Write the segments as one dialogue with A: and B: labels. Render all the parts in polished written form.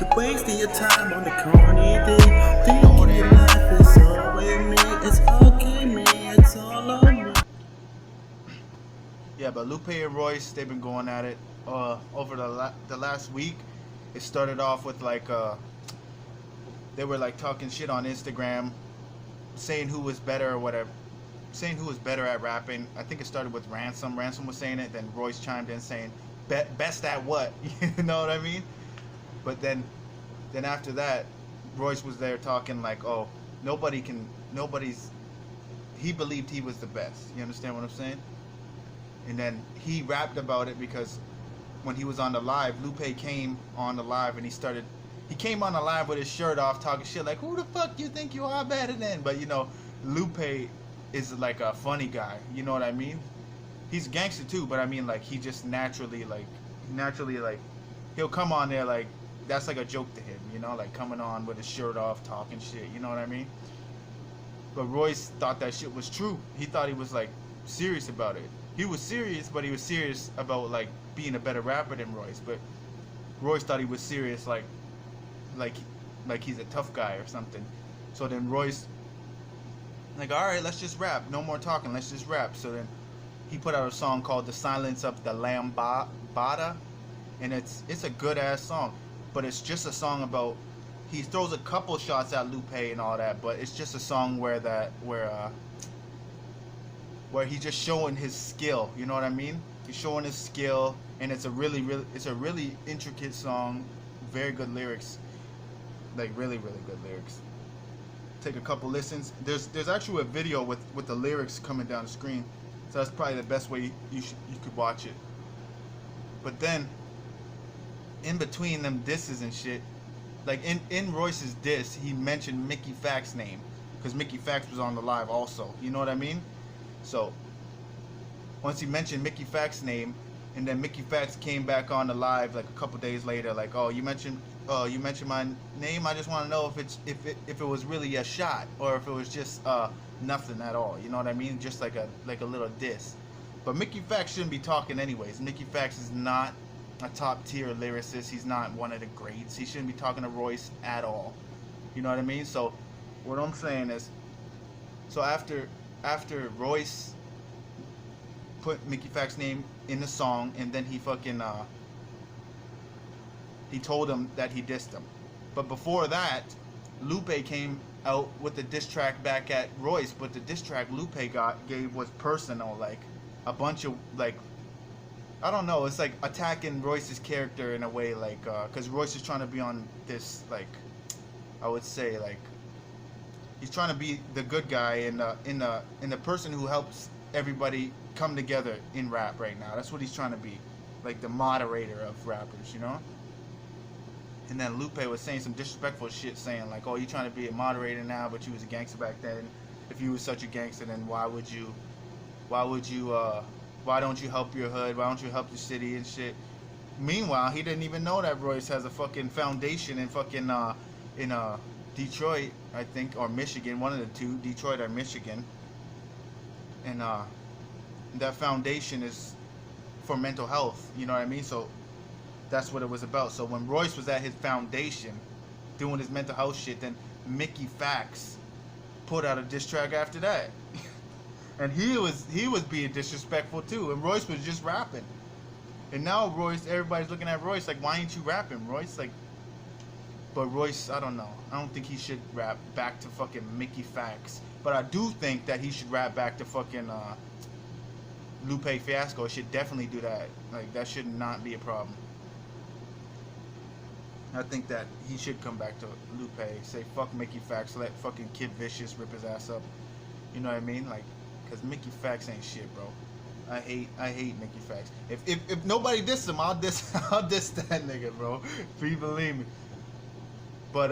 A: You're wasting your time on the corny thing. Thinking your life is all with me. It's okay, me. It's all on me.
B: Yeah, but Lupe and Royce, they've been going at it over the last week. It started off with like they were like talking shit on Instagram, saying who was better or whatever, saying who was better at rapping. I think it started with Ransom. Ransom was saying it, then Royce chimed in saying, "Best at what?" You know what I mean? But then after that, Royce was there talking like, "Oh, nobody's." He believed he was the best. You understand what I'm saying? And then he rapped about it because when he was on the live, Lupe came on the live and he came on the live with his shirt off talking shit like, who the fuck you think you are better than? But you know, Lupe is like a funny guy, you know what I mean? He's a gangster too, but I mean like he just naturally he'll come on there like that's like a joke to him, you know, like coming on with his shirt off talking shit, you know what I mean? But Royce thought that shit was true. He thought he was like serious about it. He was serious, but he was serious about like being a better rapper than Royce. But Royce thought he was serious, like he's a tough guy or something. So then Royce, like, all right, let's just rap. No more talking. Let's just rap. So then he put out a song called "The Silence of the Lambada," and it's a good ass song, but it's just a song about. He throws a couple shots at Lupe and all that, but it's just a song where he's just showing his skill, you know what I mean? He's showing his skill, and it's a really intricate song, very good lyrics, like really good lyrics. Take a couple listens. There's actually a video with the lyrics coming down the screen, so that's probably the best way you could watch it. But then, in between them disses and shit, like in Royce's diss, he mentioned McKee Fact's name, because McKee Fact was on the live also, you know what I mean? So, once he mentioned McKee Fact's name, and then McKee Fact came back on the live like a couple days later, like, oh, you mentioned my name. I just want to know if it was really a shot or if it was just nothing at all. You know what I mean? Just like a little diss. But McKee Fact shouldn't be talking anyways. McKee Fact is not a top tier lyricist. He's not one of the greats. He shouldn't be talking to Royce at all. You know what I mean? So, what I'm saying is, so after Royce put McKee Fact's name in the song, and then he fucking he told him that he dissed him. But before that, Lupe came out with the diss track back at Royce, but the diss track Lupe gave was personal, like a bunch of like, I don't know, it's like attacking Royce's character in a way, like because Royce is trying to be on this, like, I would say, like, he's trying to be the good guy and the person who helps everybody come together in rap right now. That's what he's trying to be, like the moderator of rappers, you know. And then Lupe was saying some disrespectful shit, saying like, "Oh, you're trying to be a moderator now, but you was a gangster back then. If you was such a gangster, then why don't you help your hood? Why don't you help your city and shit?" Meanwhile, he didn't even know that Royce has a fucking foundation in fucking in Detroit, I think, or Michigan, one of the two, Detroit or Michigan. And that foundation is for mental health, you know what I mean? So that's what it was about. So when Royce was at his foundation doing his mental health shit, then McKee Facts put out a diss track after that. And he was being disrespectful too, and Royce was just rapping. And now Royce, everybody's looking at Royce like, why ain't you rapping, Royce? Like, but Royce, I don't know. I don't think he should rap back to fucking McKee Facts. But I do think that he should rap back to fucking Lupe Fiasco. Should definitely do that. Like, that should not be a problem. I think that he should come back to Lupe, say fuck McKee Facts, let fucking Kid Vicious rip his ass up. You know what I mean? Like, cause McKee Facts ain't shit, bro. I hate McKee Facts. If nobody diss him, I'll diss that nigga, bro. Please believe me. But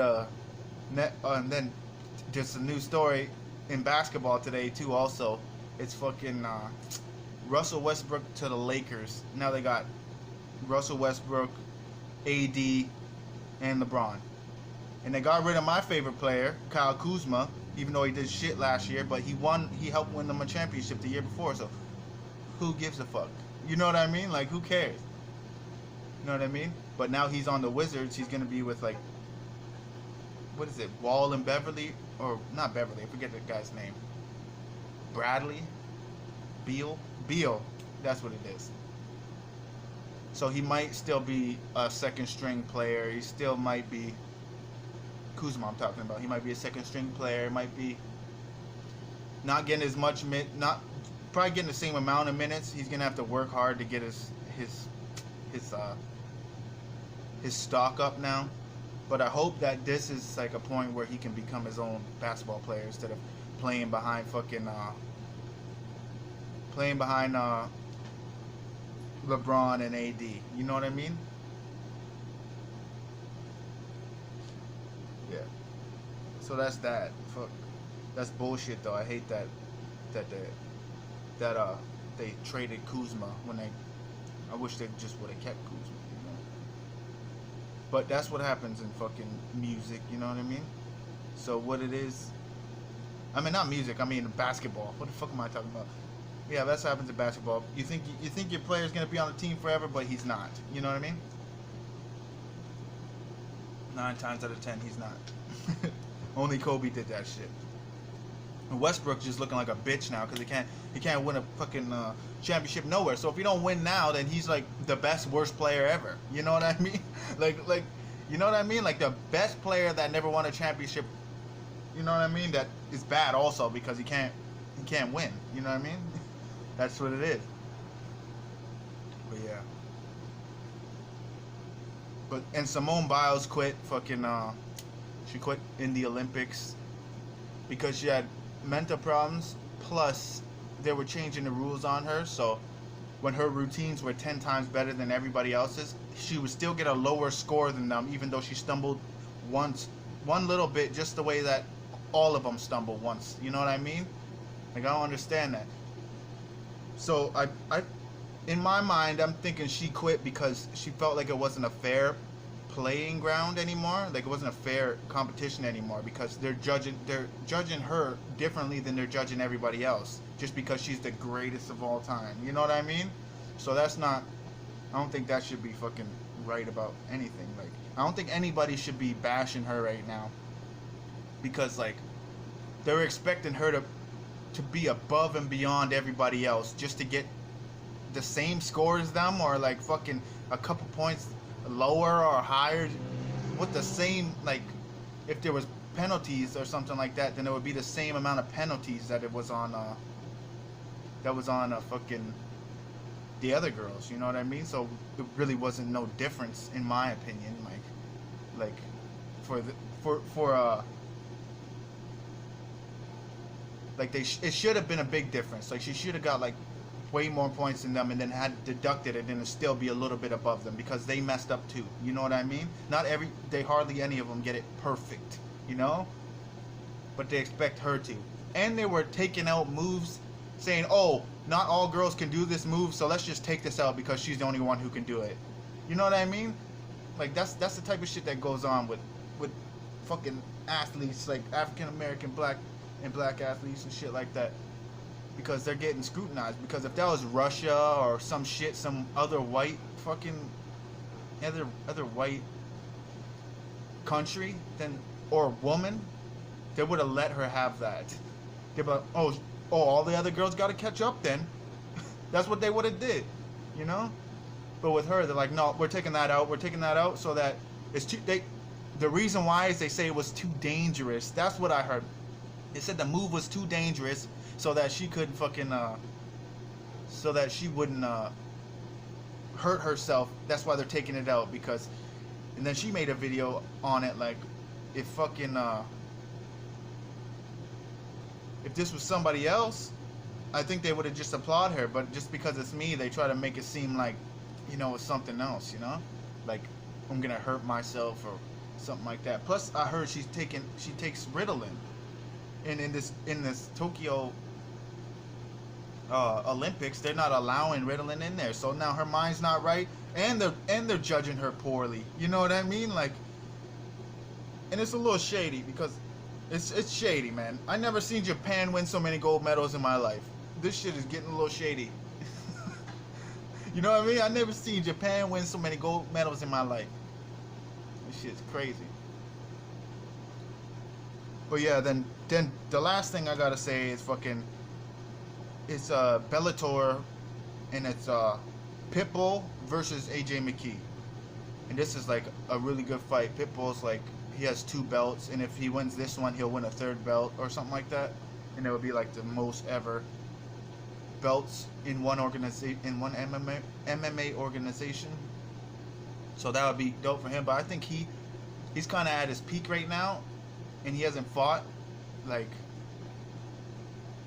B: and then just a new story in basketball today too. Also, it's fucking Russell Westbrook to the Lakers. Now they got Russell Westbrook, AD, and LeBron. And they got rid of my favorite player, Kyle Kuzma, even though he did shit last year, but he helped win them a championship the year before, so who gives a fuck? You know what I mean? Like, who cares? You know what I mean? But now he's on the Wizards. He's gonna be with like, what is it, Wall and Beverly, or not Beverly? I forget the guy's name. Bradley, Beal. That's what it is. So he might still be a second string player. He still might be Kuzma. I'm talking about. He might be a second string player. Might be not getting as much not probably getting the same amount of minutes. He's gonna have to work hard to get his stock up now. But I hope that this is like a point where he can become his own basketball player instead of playing behind LeBron and AD. You know what I mean? Yeah. So that's that. Fuck. That's bullshit though. I hate that they traded Kuzma when I wish they just would have kept Kuzma. But that's what happens in fucking music, you know what I mean? So what it is, I mean not music, I mean basketball. What the fuck am I talking about? Yeah, that's what happens in basketball. You think your player's gonna be on the team forever, but he's not. You know what I mean? 9 times out of 10, he's not. Only Kobe did that shit. And Westbrook's just looking like a bitch now because he can't win a fucking championship nowhere. So if he don't win now, then he's like the worst player ever. You know what I mean? like you know what I mean? Like the best player that never won a championship. You know what I mean? That is bad also because he can't win. You know what I mean? That's what it is. But yeah. And Simone Biles quit fucking she quit in the Olympics because she had mental problems, plus they were changing the rules on her, so when her routines were 10 times better than everybody else's, she would still get a lower score than them, even though she stumbled one little bit, just the way that all of them stumble once. You know what I mean? Like, I don't understand that. So I in my mind, I'm thinking she quit because she felt like it wasn't a fair playing ground anymore. Like, it wasn't a fair competition anymore because they're judging her differently than they're judging everybody else just because she's the greatest of all time. You know what I mean? So I don't think that should be fucking right about anything. Like, I don't think anybody should be bashing her right now because, like, they're expecting her to be above and beyond everybody else just to get the same score as them, or like fucking a couple points lower or higher with the same, like, if there was penalties or something like that, then it would be the same amount of penalties that it was on fucking the other girls. You know what I mean? So it really wasn't no difference in my opinion. Like it should have been a big difference. Like, she should have got like way more points than them and then had deducted it and it'd still be a little bit above them because they messed up too. You know what I mean? They hardly any of them get it perfect, you know? But they expect her to. And they were taking out moves saying, oh, not all girls can do this move, so let's just take this out because she's the only one who can do it. You know what I mean? Like, that's the type of shit that goes on with fucking athletes, like African American, black athletes and shit like that. Because they're getting scrutinized. Because if that was Russia or some other white fucking other white country, then, or woman, they would have let her have that. They'd be like, oh, all the other girls got to catch up then. That's what they would have did, you know. But with her, they're like, no, we're taking that out so that it's too. The reason why is they say it was too dangerous. That's what I heard. They said the move was too dangerous, so that she couldn't fucking, so that she wouldn't hurt herself. That's why they're taking it out, because, and then she made a video on it, like, if fucking, if this was somebody else, I think they would have just applauded her, but just because it's me, they try to make it seem like, you know, it's something else, you know? Like, I'm gonna hurt myself or something like that. Plus, I heard she takes Ritalin. And in this Tokyo Olympics, they're not allowing Ritalin in there. So now her mind's not right, and they're judging her poorly. You know what I mean? Like, and it's a little shady because it's shady, man. I never seen Japan win so many gold medals in my life. This shit is getting a little shady. You know what I mean? I never seen Japan win so many gold medals in my life. This shit's crazy. But yeah, then the last thing I gotta say is fucking, it's Bellator, and it's Pitbull versus AJ McKee, and this is like a really good fight. Pitbull's like, he has 2 belts, and if he wins this one, he'll win a 3rd belt or something like that, and it would be like the most ever belts in one organization, in one MMA organization. So that would be dope for him. But I think he's kind of at his peak right now, and he hasn't fought. Like,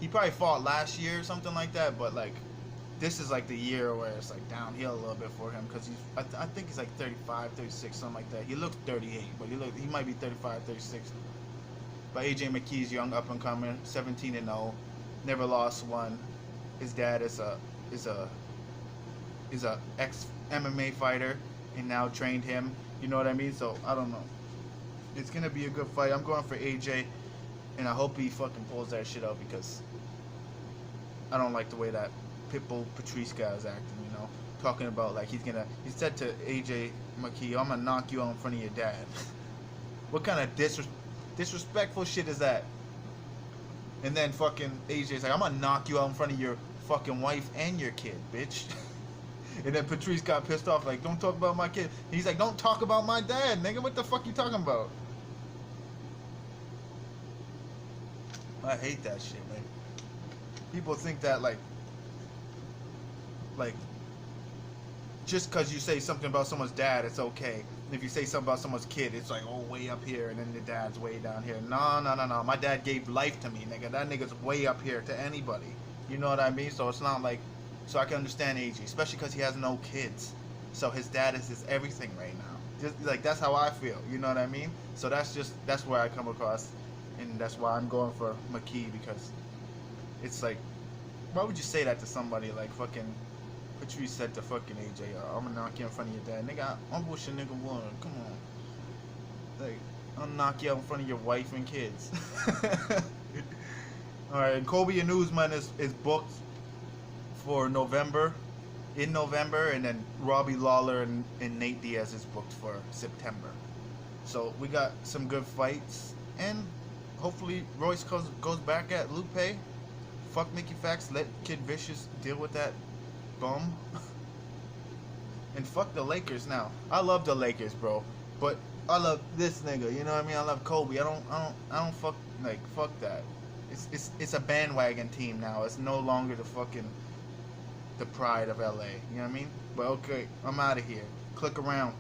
B: he probably fought last year or something like that, but like, this is like the year where it's like downhill a little bit for him, because I think he's like 35, 36, something like that. He looks 38, but he might be 35, 36. But AJ McKee's young, up and coming, 17-0, never lost one. His dad is a ex MMA fighter and now trained him. You know what I mean? So I don't know. It's gonna be a good fight. I'm going for AJ, and I hope he fucking pulls that shit out, because I don't like the way that Pitbull Patrice guy is acting. You know, talking about like he said to AJ McKee, "I'm gonna knock you out in front of your dad." What kind of disrespectful shit is that? And then fucking AJ's like, "I'm gonna knock you out in front of your fucking wife and your kid, bitch." And then Patrice got pissed off, like, "Don't talk about my kid." And he's like, "Don't talk about my dad, nigga. What the fuck you talking about?" I hate that shit, man. People think that like just because you say something about someone's dad, it's okay. If you say something about someone's kid, it's like, oh, way up here, and then the dad's way down here. No. My dad gave life to me, nigga. That nigga's way up here to anybody. You know what I mean? So it's not like, so I can understand AJ, especially because he has no kids. So his dad is his everything right now. Just like, that's how I feel. You know what I mean? So that's where I come across, and that's why I'm going for McKee, because it's like, why would you say that to somebody like fucking Patrice said to fucking AJ, "I'm gonna knock you in front of your dad." Nigga, I wish a nigga would. Come on. Like, I'll knock you out in front of your wife and kids. Alright, and Kobe and Usman is booked for November, and then Robbie Lawler and Nate Diaz is booked for September. So we got some good fights, and hopefully Royce goes back at Lupe. Fuck Mickey Fax, let Kid Vicious deal with that bum. And fuck the Lakers now. I love the Lakers, bro, but I love this nigga. You know what I mean? I love Kobe. I don't fuck that. It's a bandwagon team now. It's no longer the pride of LA. You know what I mean? But okay, I'm out of here. Click around.